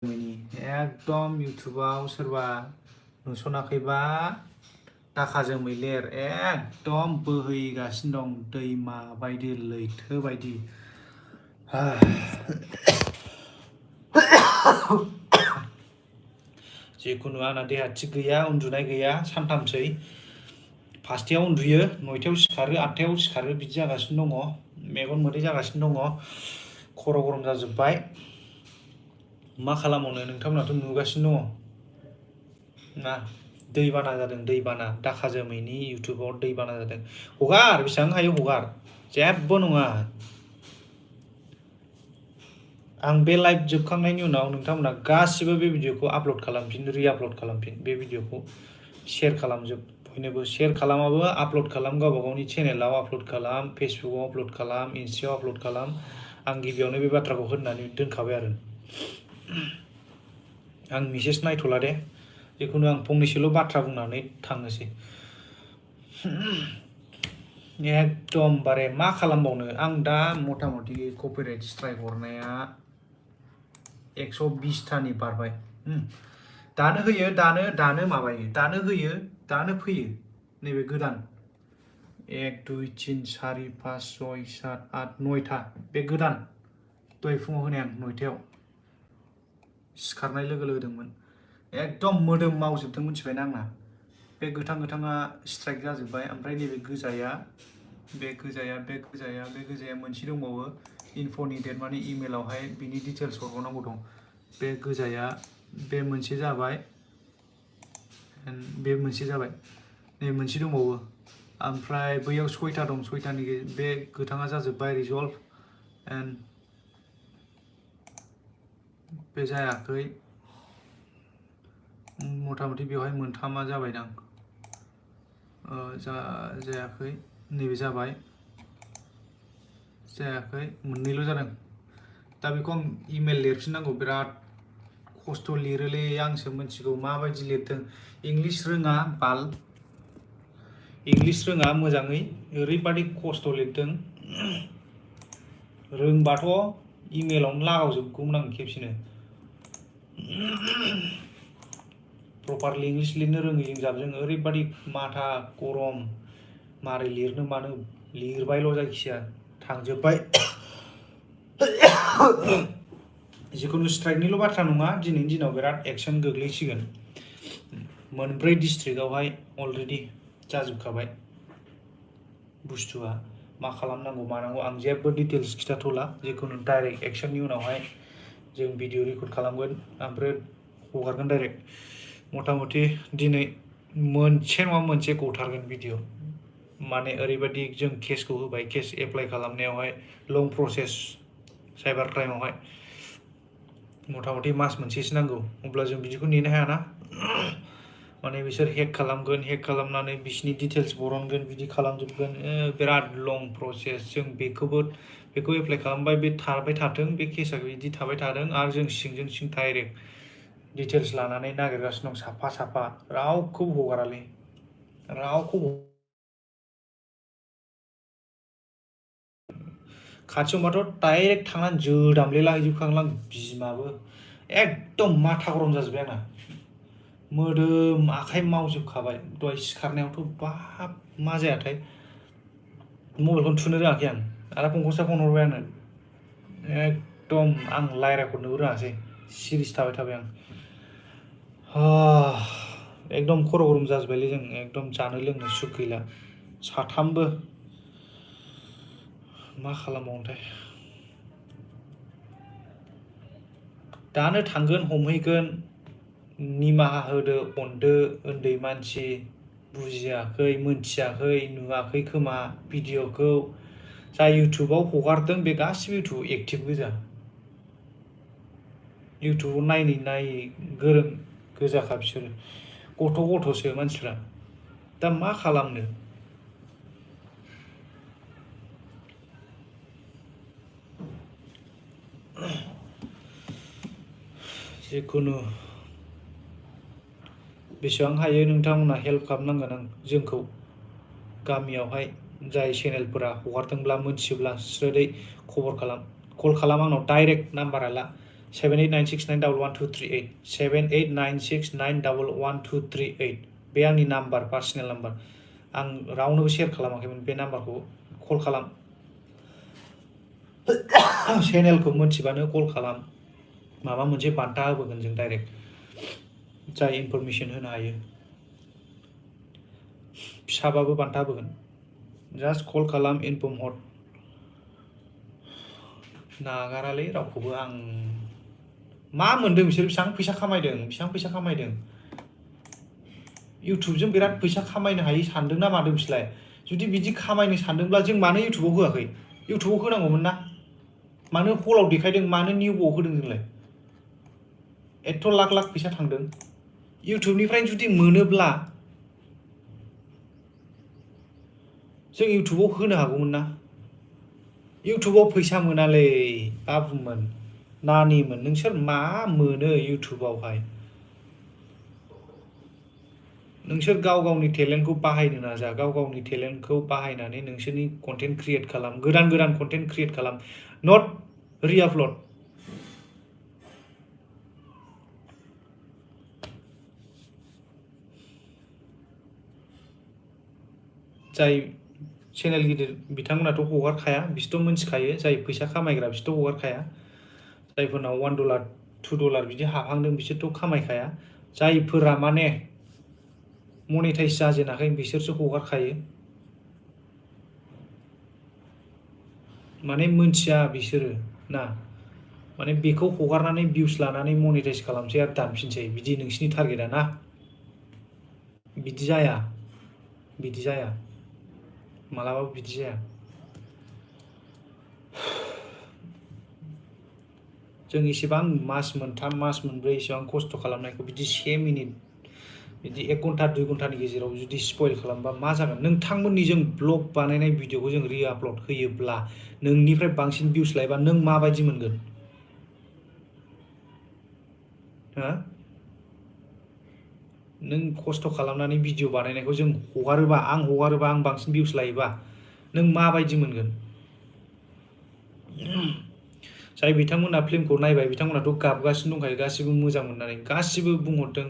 एकदम इउटुबाव सोरबा नुसनाखैबा दाखा जोमै लेर एकदम बोहैगासिनो दं दैमा बायदि लैथो बायदि जिखुनु आंना देहा थिग गैया उन्दुनाय गैया सानथामसै फासथायाव उन्दुयो 9थायाव सिखारो 8थायाव सिखारो बिदि जागासिनो दङ मेगन मोदै जागासिनो दङ खर' गरम जाजोब्बाय मा खालामनो नोंथांमोनाथ' नुगासिनो दङ ना दैबाना जादों दैबाना दाखा जोमैनि इउटुबाव दैबाना जादों हगार बेसेबां हायो हगार जेबो नङा आं बे लाइभ जोबखांनायनि उनाव नोंथांमोना गासिबो बे भिडिअखौ आपल'ड खालामफिन रि-आपल'ड खालामफिन बे भिडिअखौ शेयार खालामजोब बयनोबो शेयार खालामाबो आपल'ड खालाम गावबा गावनि चेनेलाव आपल'ड खालाम फेसबुकआव आपल'ड खालाम इन्स्टायाव आपल'ड खालाम आं गिबियावनो बे बाथ्राखौ होननानै दोनखाबाय आरो आं मेसेज नायथ'ला दे जिखुनु आं फंनैसोल' बाथ्रा बुंनानै थांनोसै एकदमबारे मा खालामबावनो आं दा मथा मथि कपिराइट स्ट्राइक हरनाया 120थानि बारबाय दानो होयो दानो माबायो दानो होयो दानो फैयो नैबे गोदान 1 2 3 4 5 6 7 8 9था बे गोदान दहाय फुङाव होनाय आं 9थायाव सिखारनाय लोगो लोगो होदोंमोन एकदम मोदोम मावजोबदों मिथिबायना आंना बे गोथां गोथाङा स्ट्राइक जाजोब्बाय ओमफ्राय नैबे गोजाया मोनसे दंबावो इनफ'नि डेट माने इमेलावहाय बिनि डिटेल्स हरबावनांगौ दं बे गोजाया बे मोनसे जाबाय बे मोनसे जाबाय नै मोनसे दंबावो ओमफ्राय बैयाव 6था दं 6थानि बे गोथाङा जाजोब्बाय रिजल्भ एन्ड बे जायाखै मथा मथि बेवहाय मोनथामा जाबायदां जायाखै नैबे जाबाय जायाखै मोननैल' जादों दा बेखौ आं इमेल लिरफिननांगौ बिराद खस्थ' लिरोलै आंसो मिथिगौ माबायदि लिरदों इंलिश रोङा बाल इंलिश रोङा मोजाङै ओरैबादि खस्थ' लिरदों रोंबाथ' इमेलावनो लागावजोबगौमोन आं खेबसेनो प्रपारलि इंलिश लिरनो रोङै जाबजों ओरैबादि माथा गरम मारै लिरनो मानो लिरबायल' जायखिया थांजोब्बाय जिखुनु स्ट्राइकनिल' बाथ्रा नङा दिनैनि दिनाव बिराद एक्सन गोग्लैसिगोन मोनब्रै डिस्ट्रिक्टआवहाय अलरेडि जाजोबखाबाय बुस्थुआ मा खालामनांगौ मानांगौ आं जेबो डिटेल्स खिथाथ'ला जिखुनु डाइरेक्ट एक्सननि उनावहाय जों भिडिअ रेकर्ड खालामगोन ओमफ्राय हगारगोन डाइरेक्ट मथा मथि दिनै मोनसे नङा मोनसे गथारगोन भिडिअ माने ओरैबायदि जों केसखौ होबाय case apply खालामनायावहाय long process cyber क्राइमावहाय मथा मथि मास मोनसेसो नांगौ अब्ला जों बिदिखौ नेनो हायाना माने बिसोर हेक खालामगोन हेक खालामनानै बिसिनि डिटेल्स बरनगोन बिदि खालामजोबगोन बिराद लं प्रसेस जों बेखौ एप्लाइ खालामबाय बे थाबाय थाथों बे केसा बिदि थाबाय थादों आरो जों सिंजों सिं डाइरेक्ट डिटेल्स लानानै नागिरगासिनो दं साफा साफा रावखौबो हगारालै रावखौबो खाथियावबाथ' डाइरेक्ट थांनानै जोदामले लाहैजोबखागोन बिमाबो एकदम माथा गरम जाजोब्बाय आंना मोदोम आखाइ मावजोबखाबाय दहाय सिखारनायावथ' बाब मा जायाथाय मबाइलखौनो थुनो रोङाखै आं आरो फंखौसो फन हरबाय आंनो एकदम आं रायज्लायहरनोबो रोङासै सिरिस थाबाय आं एकदम खर' गरम जाजोब्बायलै जों एकदम जानो लोंनो सुख गैला साथामबो मा खालामबावनोथाय दानो थांगोन हमहैगोन निमाहा होदो अनदो उन्दै मानसि बुजियाखै मोनथियाखै नुवाखै खोमा भिडिअखौ जाय इउटुबाव हगारदों बे गासिबो इउटुबाव एक्टिभ गोजा इउटुबाव नायै गोरों गोजाखा बिसोरो गथ'सो मानसिफ्रा दा मा खालामनो जिखुनु बेसेबां हायो नोंथांमोना हेल्प खालामनांगोन आं जोंखौ गामियावहाय जाय चेनेलफोरा हगारदोंब्ला मोनथियोब्ला स्रोदै खबर खालाम कल खालाम आंनाव डाइरेक्ट नाम्बारा ला 7896911238 7896911238 बे आंनि नाम्बार पार्सनेल नाम्बार आं रावनोबो शेयार खालामाखैमोन बे नाम्बारखौ कल खालाम चेनेलखौ मोनथिबानो कल खालाम माबा मोनसे बान्था होबोगोन जों डाइरेक्ट जाय इनफरमेशन होनो हायो फिसाबाबो बान्था होबोगोन जास्ट कल खालाम इनफर्म हर नागारालै रावखौबो आं मा मोनदों बिसोर बेसेबां फैसा खामायदों इउटुबजों बिराद फैसा खामायनो हायो सानदों ना मादों बिसोरलाय जुदि बिदि खामायनो सानदोंब्ला जों मानो इउटुबाव होआखै इउटुबाव होनांगौमोन ना मानो हलाव देखायदों मानो निउआव होदों जोंलाय एथ' लाख लाख फैसा थांदों इउटुबनिफ्राय जुदि मोनोब्ला जों इउटुबाव होनो हागौमोन ना इउटुबाव फैसा मोनालै बाबुमोन नानिमोन नोंसोर मा मोनो इउटुबावहाय नोंसोर गाव गावनि टेलेन्टखौ बाहायनो नाजा गाव गावनि टेलेन्टखौ बाहायनानै नोंसोरनि कन्टेन्ट क्रिएट खालाम गोदान कन्टेन्ट क्रिएट खालाम नट रिआपलड जाय चेनेल गिदिर बिथांमोनाथ' हगारखाया बिसोरथ' मिन्थिखायो जाय फैसा खामायग्रा बिसोरथ' हगारखाया जायफोरनाव $1 $2 बिदि हाबहांदों बिसोरथ' खामायखाया जायफोरा माने मनिटाइज जाजेनाखै बिसोरसो हगारखायो माने मोनथिया बिसोरो ना माने बेखौ हगारनानै भिउस लानानै मनिटाइज खालामसै आरो दानफिनसै बिदि नोंसिनि टारगेटआ ना बिदि जाया मालाबाबो बिदि जाया जों इसेबां मास मोनथाम मास मोनब्रै इसेबां खस्थ' खालामनायखौ बिदि 1 मिनिट बिदि 1 घन्टा 2 घन्टानि गेजेराव जुदि स्पइल खालामबा मा जागोन नोंथांमोननि जों ब्लग बानायनाय भिडिअखौ जों रिआपलड होयोब्ला नोंनिफ्राय बांसिन भिउस लायोबा नों माबायदि मोनगोन हो नों खस्थ' खालामनानै भिडिअ बानायनायखौ जों हगारोबा आं बांसिन भिउस लायोबा नों माबायदि मोनगोन जाय बिथांमोना फिल्मखौ नायबाय बिथांमोनाथ' गाबगासिनो दंखायो गासिबो मोजां मोननानै गासिबो बुंहरदों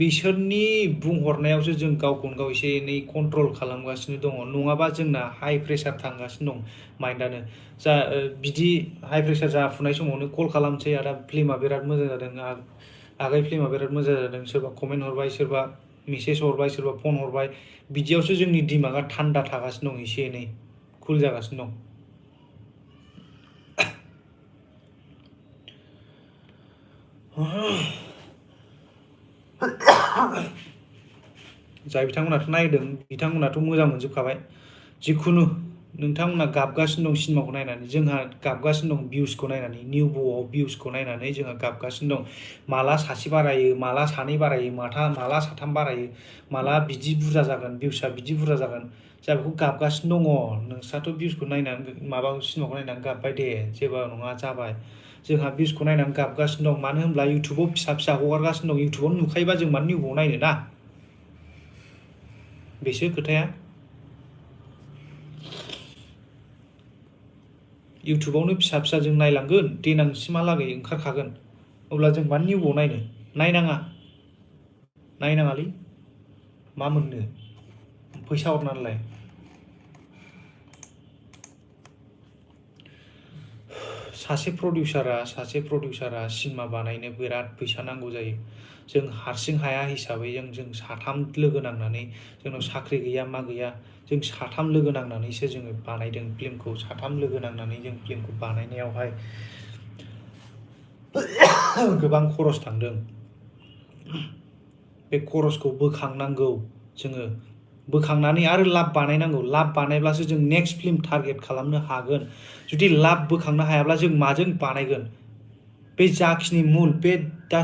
बिसोरनि बुंहरनायावसो जों गावखौनो गाव एसे एनै कन्ट्रल खालामगासिनो दङ नङाबा जोंना हाइ प्रेसार थांगासिनो दं माइन्डानो बिदि हाइ प्रेसार जाफुनाय समावनो कल खालामसै आदा फिल्मा बिराद मोजां जादों आगै फिल्मा बिराद मोजां जादों सोरबा कमेन्ट हरबाय सोरबा मेसेज हरबाय सोरबा फन हरबाय बिदियावसो जोंनि दिमागा थान्दा थागासिनो दं एसे एनै कुल जागासिनो दं जाय बिथांमोनाथ' नायदों बिथांमोनाथ' मोजां मोनजोबखाबाय जिखुनु नोंथांमोना गाबगासिनो दं सिनेमाखौ नायनानै जोंहा गाबगासिनो दं भिउसखौ नायनानै निउ ब'आव भिउसखौ नायनानै जोंहा गाबगासिनो दं माला सासे बारायो माला सानै बारायो माला साथाम बारायो माला बिदि बुरजा जागोन भिउसआ बिदि बुरजा जागोन जोंहा बेखौ गाबगासिनो दङ नोंस्राथ' भिउसखौ नायनानै माबा सिनेमाखौ नायनानै गाबबाय दे जेबो नङा जाबाय जोंहा भिउसखौ नायनानै गाबगासिनो दं मानो होनब्ला इउटुबाव फिसा फिसा हगारगासिनो दं इउटुबाव नुखायोबा जों मानो निउ ब'आव नायनो ना बेसो खोथाया इउटुबावनो फिसा फिसा जों नायलांगोन देनांसिमहालागै ओंखारखागोन अब्ला जों मानो निउ ब'आव नायनो नायनाङालै मा मोननो फैसा हरनानैलाय सासे प्रडिउसारा सिनेमा बानायनो बिराद फैसा नांगौ जायो जों हारसिं हाया हिसाबै जों साथाम लोगो नांनानै जोंनाव साख्रि गैया मा गैया जों साथाम लोगो नांनानैसो जोङो बानायदों फिल्मखौ साथाम लोगो नांनानै जों फिल्मखौ बानायनायावहाय गोबां खरस थांदों बे खरसखौ बोखांनांगौ जोङो बोखांनानै आरो लाब बानायनांगौ लाब बानायब्लासो जों नेक्स्ट फिल्म टारगेट खालामनो हागोन जुदि लाब बोखांनो हायाब्ला जों माजों बानायगोन बे जाखिनि मुल बे दा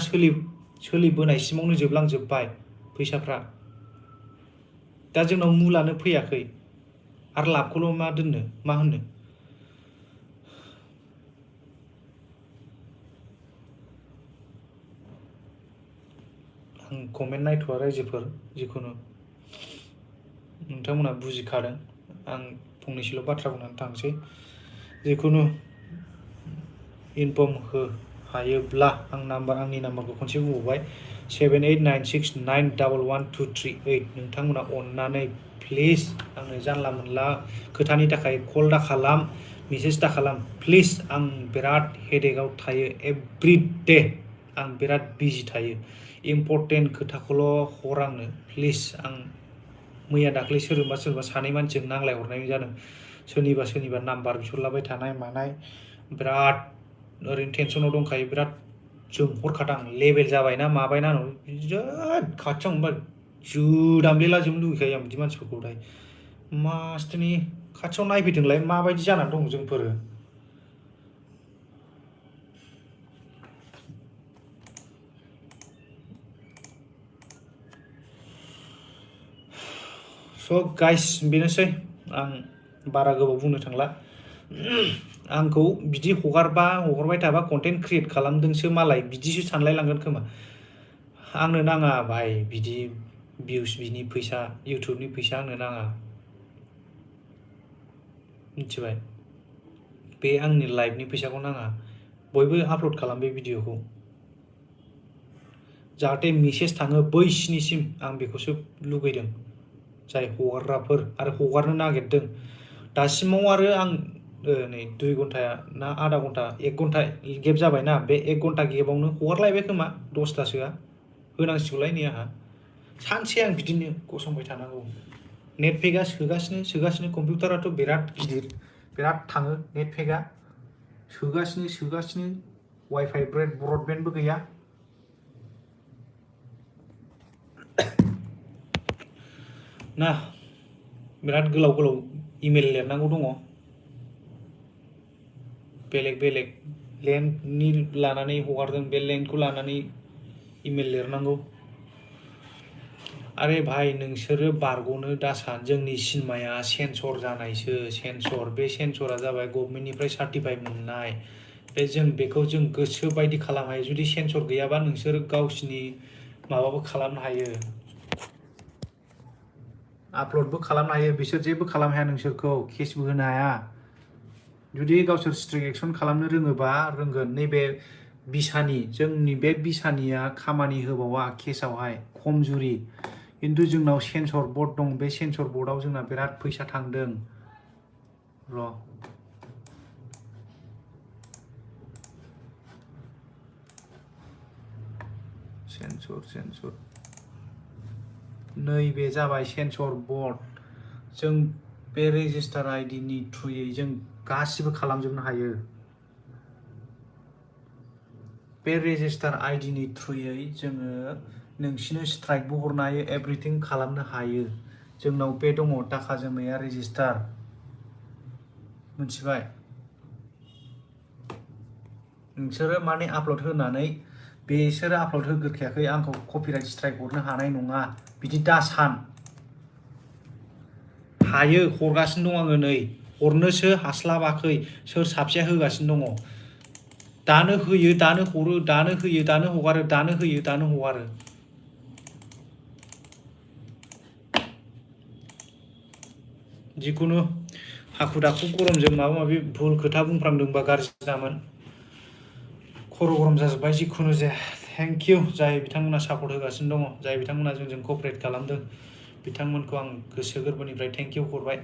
सोलिबोनायसिमावनो जोबलांजोब्बाय फैसाफ्रा दा जोंनाव मुलानो फैयाखै आरो लाबखौल' मा होननो आं कमेन्ट नायथ'आ रायजोफोर जिखुनु नोंथांमोना बुजिखादों आं फंनैसोल' बाथ्रा बुंनानै थांसै जिखुनु इनफर्म हो हायोब्ला आंनि नाम्बारखौ खनसे बुंबावबाय 7896911238 नोंथांमोना अननानै प्लिज आंनो जानला मोनला खोथानि थाखाय कल दा खालाम मेसेज दा खालाम प्लिज आं बिराद हेडेकआव थायो एभ्रिडे आं बिराद बिजि थायो इम्पर्टेन्ट खोथाखौल' हर आंनो प्लिज आं मैया दाख्लै सोरबा सानै मानसिजों नांलाय हरनाय जादों सोरनिबा नाम्बार बिहरलाबाय थानाय मानाय बिराद ओरैनो टेनसनाव दंखायो बिराद जोंहरखादां लेभेल जाबायना माबायना बिराद खाथियाव मोनबा जोदामलेलाजोबनो लुगैखायो आं बिदि मानसिफोरखौहाय मासथिनि खाथियाव नायफैदोंलाय माबायदि जानानै दं जोंफोरो स' गाइस बेनोसै आं बारा गोबाव बुंनो थांला आंखौ बिदि हगारबाय थाबा कन्टेन्ट क्रिएट खालामदोंसो मालाय बिदिसो सानलायलांगोन खोमा आंनो नाङा भाई बिदि भिउस बिनि फैसा इउटुबनि फैसा आंनो नाङा मिथिबाय बे आंनि लाइभनि फैसाखौ नाङा बयबो आपल'ड खालाम बे भिडिअखौ जाहाथे मेसेज थाङो बैसिनिसिम आं बेखौसो लुगैदों जाय हगारग्राफोर आरो हगारनो नागिरदों दासिमाव आरो आं नै 2 घन्टा ना आधा घन्टा 1 घन्टा गेप जाबायना बे 1 घन्टा गेपआवनो हगारलायबाय खोमा 10थासोआ होनांसिगौलाय नै आंहा सानसे आं बिदिनो गसंबाय थानांगौ नेट पेकआ सोगासिनो कम्पिउटाराथ' बिराद गिदिर बिराद थाङो नेट पेकआ सोगासिनो वाइफाइ ब्रडबेन्डबो गैया ना बिराद गोलाव इमेल लिरनांगौ दङ बेलेग लेन्डनि लानानै हगारदों बे लेन्डखौ लानानै इमेल लिरनांगौ आरे भाई नोंसोरो बारग'नो दासान जोंनि सिनेमाया सेन्सर जानायसो सेन्सर बे सेन्सरा जाबाय गभर्नमेन्टनिफ्राय सार्टिफाइ मोननाय बे जों बेखौ जों गोसो बायदि खालामनो हायो जुदि सेन्सर गैयाबा नोंसोर गावसिनि माबाबो खालामनो हायो आपल'डबो खालामनो हायो बिसोर जेबो खालामनो हाया नोंसोरखौ केसबो होनो हाया जुदि गावसोर स्ट्रिक्ट एक्सन खालामनो रोंगोन नैबे जोंनि बे बिसानिया खामानि होबावा केसावहाय खमजुरि खिन्थु जोंनाव सेन्सर बर्ड दं बे सेन्सर बर्डआव जोंना बिराद फैसा थांदों र' सेन्सर नैबे जाबाय सेन्सर बर्ड जों बे रेजिस्टार आइडिनि थ्रुयै जों गासिबो खालामजोबनो हायो बे रेजिस्टार आइडिनि थ्रुयै जोङो नोंसिनो स्ट्राइकबो हरनो हायो एभ्रिथिं खालामनो हायो जोंनाव बे दङ दाका जोमैया रेजिस्टार मिथिबाय नोंसोरो माने आपल'ड होनानै बेसोरो आपल'ड होग्रोखायाखै आंखौ कपिराइट स्ट्राइक हरनो हानाय नङा बिदि दासान हायो हरगासिनो दं आङो नै हरनोसो हास्लाबाखै सोर साबसेया होगासिनो दङ दानो होयो दानो हरो दानो होयो दानो हगारो दानो होयो दानो हगारो जिखुनु हाखु दाखु गरमजों माबा माबि भुल खोथा बुंफ्रांदोंबा गाज्रि जामोन खर' गरम जाजोब्बाय जिखुनु जाया थेंक इउ जाय बिथांमोना सापर्ट होगासिनो दङ जाय बिथांमोना जोंजों क'पारेट खालामदों बिथांमोनखौ आं गोसो गोरबोनिफ्राय थेंक इउ हरबाय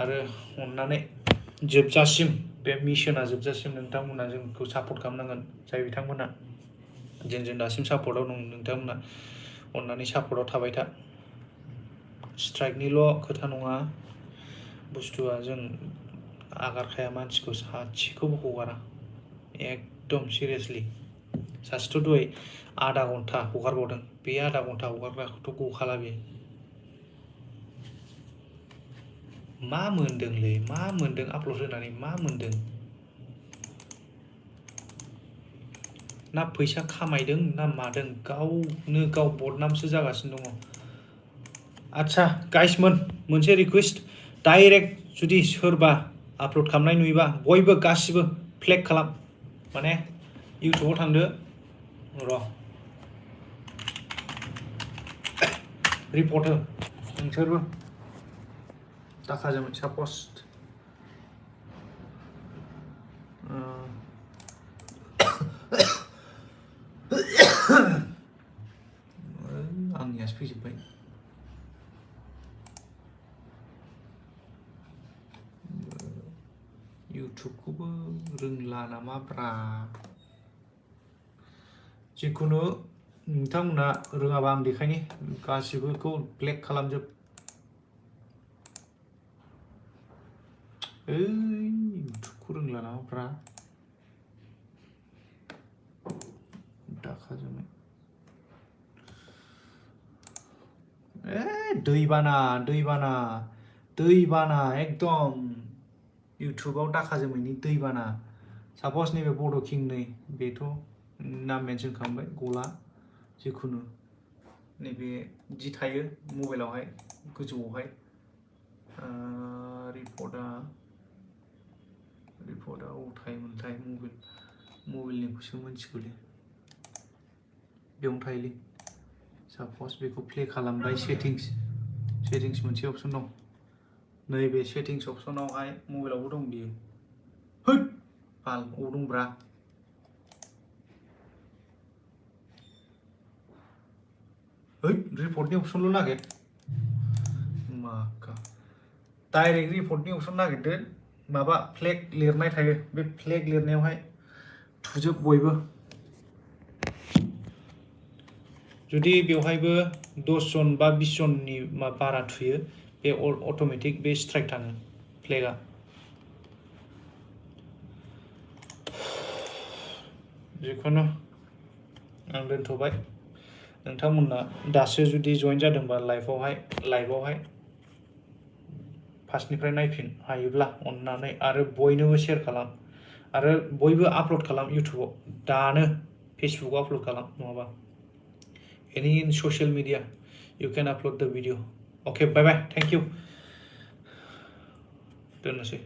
आरो अननानै जोबजासिम बे मिशना जोबजासिम नोंथांमोना जोंखौ सापर्ट खालामनांगोन जाय बिथांमोना जोंजों दासिम सापर्टआव दं नोंथांमोना अननानै सापर्टआव थाबाय था स्ट्राइकनिल' खोथा नङा बुस्थुआ जों आगारखाया मानसिखौ सासेखौबो हगारा एकदम सिरियासलि सासेथ' दहाय आधा घन्टा हगारबावदों बे आधा घन्टा हगारग्राखौथ' गखाला बे मा मोनदोंलै मा मोनदों आपल'ड होनानै मा मोनदों ना फैसा खामायदों ना मादों गावनो गाव बदनामसो जागासिनो दङ आच्छा गाइसमोन मोनसे रिकुवेस्ट डाइरेक्ट जुदि सोरबा आपल'ड खालामनाय नुयोबा बयबो गासिबो फ्लेग खालाम माने इउटुबाव थांदो र' रिपर्ट हो नोंसोरबो दाका जोमै सापस्ट फैजोब्बाय इउटुबखौबो रोंला नामाब्रा जिखुनु नोंथांमोना रोङाबा आं देखायनि गासिबोखौ ब्लेक खालामजोब इउटुबखौ रोंला नामाब्रा दाखा जोमै दैबाना एकदम इउटुबाव दाखा जोमैनि दैबाना सापस नैबे बड' किं नै बेथ' नाम मेनसन खालामबाय गला जिखुनु नैबे जि थायो मबाइलावहाय गोजौआवहाय रिपर्टआ अबाव थायोमोनथाय मबाइलनिखौसो मिथिगौलै बेयावनो थायोलै सापस बेखौ प्ले खालामबाय सेटिंस मोनसे अपसन दं नैबे सेटिंस अपसनावहाय मबाइलावबो दं बियो हैद बाल अबाव दंब्रा रिपर्टनि अपसनल' नागिर माका डाइरेक्ट रिपर्टनि अपसन नागिरदो माबा फ्लेग लिरनाय थायो बे फ्लेग लिरनायावहाय थुजोब बयबो जुदि बेवहायबो 10 जन बा 20 जननि बारा थुयो बे अट'मेटिक बे स्ट्राइक थाङो फ्लेगा जिखुनु आं दोनथ'बाय नोंथांमोना दासो जुदि जइन जादोंबा लाइभआवहाय फार्स्टनिफ्राय नायफिन हायोब्ला अननानै आरो बयनोबो शेयार खालाम आरो बयबो आपल'ड खालाम इउटुबाव दानो फेसबुकआव आपल'ड खालाम नङाबा any in social media you can upload the video okay bye bye thank you दोननोसै